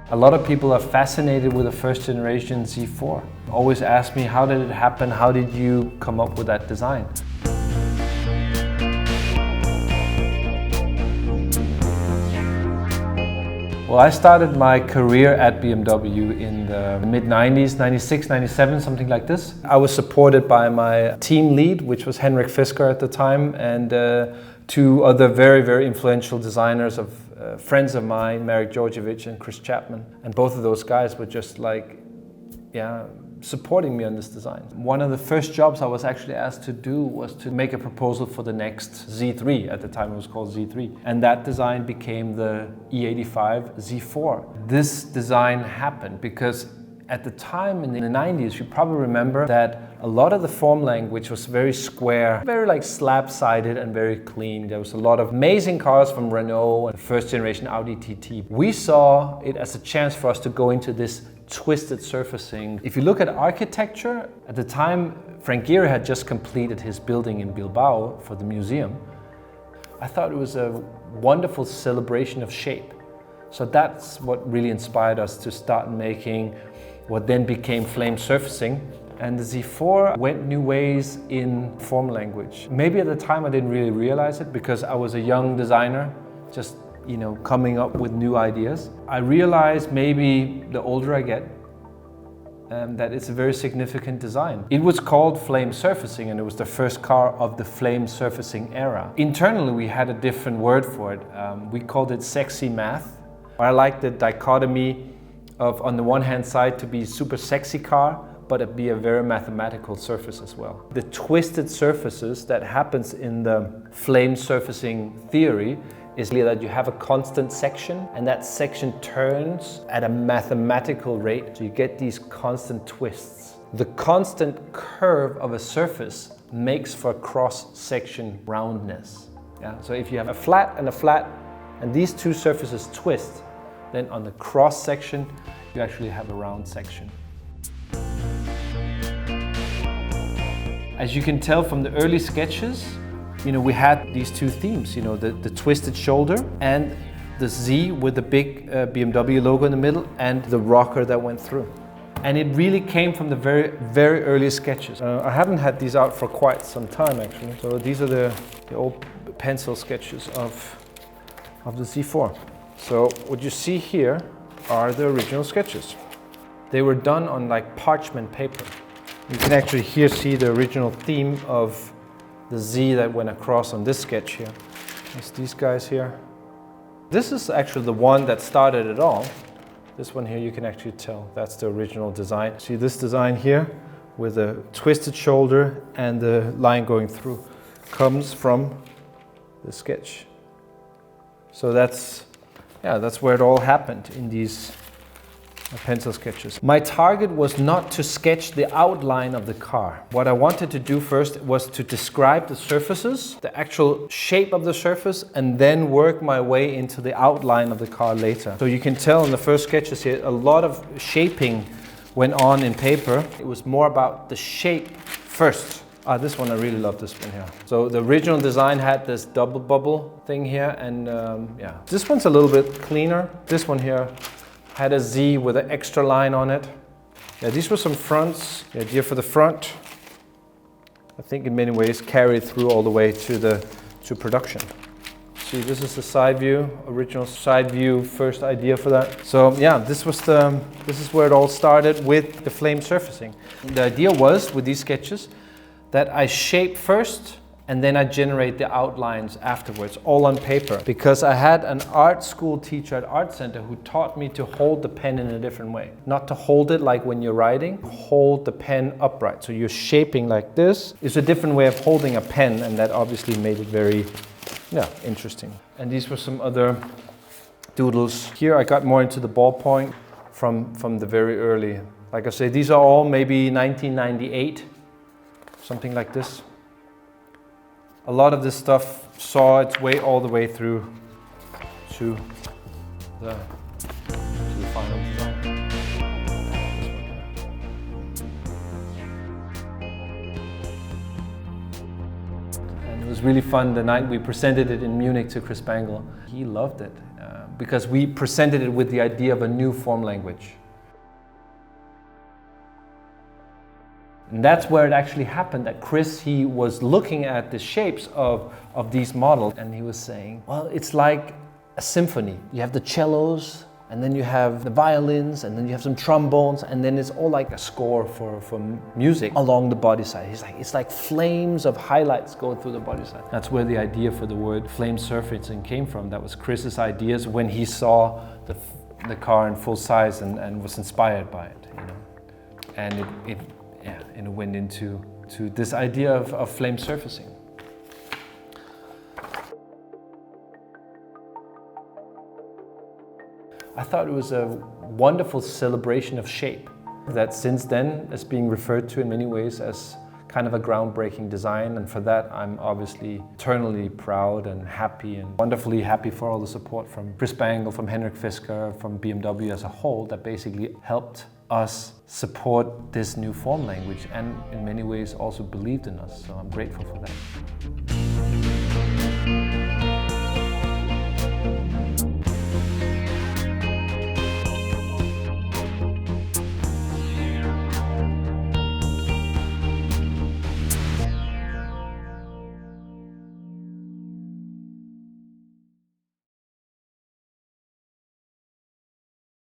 A lot of people are fascinated with the first generation Z4. Always ask me, how did it happen? How did you come up with that design? Well, I started my career at BMW in the mid-90s, 96, 97, something like this. I was supported by my team lead, which was Henrik Fisker at the time, and two other very, very influential designers of friends of mine, Marek Djordjevic and Chris Chapman. And both of those guys were just like, supporting me on this design. One of the first jobs I was actually asked to do was to make a proposal for the next Z3. At the time it was called Z3. And that design became the E85 Z4. This design happened because at the time in the 90s, you probably remember that a lot of the form language was very square, very like slab-sided and very clean. There was a lot of amazing cars from Renault and first generation Audi TT. We saw it as a chance for us to go into this twisted surfacing. If you look at architecture, at the time Frank Gehry had just completed his building in Bilbao for the museum. I thought it was a wonderful celebration of shape. So that's what really inspired us to start making what then became flame surfacing. And the Z4 went new ways in form language. Maybe at the time I didn't really realize it because I was a young designer, just coming up with new ideas. I realized maybe the older I get, that it's a very significant design. It was called flame surfacing and it was the first car of the flame surfacing era. Internally we had a different word for it. We called it sexy math. I like the dichotomy of, on the one hand side, to be super sexy car, but it be a very mathematical surface as well. The twisted surfaces that happens in the flame surfacing theory is that you have a constant section and that section turns at a mathematical rate. So you get these constant twists. The constant curve of a surface makes for cross-section roundness. Yeah? So if you have a flat and these two surfaces twist, then on the cross-section you actually have a round section. As you can tell from the early sketches, we had these two themes, the twisted shoulder and the Z with the big BMW logo in the middle and the rocker that went through. And it really came from the very, very early sketches. I haven't had these out for quite some time actually. So these are the old pencil sketches of the Z4. So what you see here are the original sketches. They were done on like parchment paper. You can actually here see the original theme of the Z that went across on this sketch here. It's these guys here. This is actually the one that started it all. This one here you can actually tell that's the original design. See this design here with a twisted shoulder and the line going through comes from the sketch. So that's where it all happened in these pencil sketches. My target was not to sketch the outline of the car. What I wanted to do first was to describe the surfaces, the actual shape of the surface, and then work my way into the outline of the car later. So you can tell in the first sketches here, a lot of shaping went on in paper. It was more about the shape first. This one, I really love this one here. So the original design had this double bubble thing here, and This one's a little bit cleaner. This one here had a Z with an extra line on it. Yeah, these were some fronts. The idea for the front, I think in many ways carried through all the way to production. See, this is the side view, original side view, first idea for that. So yeah, this is where it all started with the flame surfacing. The idea was with these sketches that I shape first and then I generate the outlines afterwards, all on paper. Because I had an art school teacher at Art Center who taught me to hold the pen in a different way. Not to hold it like when you're writing, hold the pen upright. So you're shaping like this. It's a different way of holding a pen, and that obviously made it very interesting. And these were some other doodles. Here I got more into the ballpoint from the very early. Like I say, these are all maybe 1998, something like this. A lot of this stuff saw its way all the way through to the final design. And it was really fun the night we presented it in Munich to Chris Bangle. He loved it. because we presented it with the idea of a new form language. And that's where it actually happened, that Chris, he was looking at the shapes of these models and he was saying, well, it's like a symphony. You have the cellos, and then you have the violins, and then you have some trombones, and then it's all like a score for music along the body side. He's like, it's like flames of highlights going through the body side. That's where the idea for the word flame surfacing came from. That was Chris's ideas when he saw the car in full size and was inspired by it, you know. And it went into this idea of flame surfacing. I thought it was a wonderful celebration of shape that since then is being referred to in many ways as kind of a groundbreaking design, and for that I'm obviously eternally proud and happy, and wonderfully happy for all the support from Chris Bangle, from Henrik Fisker, from BMW as a whole, that basically helped us support this new form language and in many ways also believed in us, so I'm grateful for that.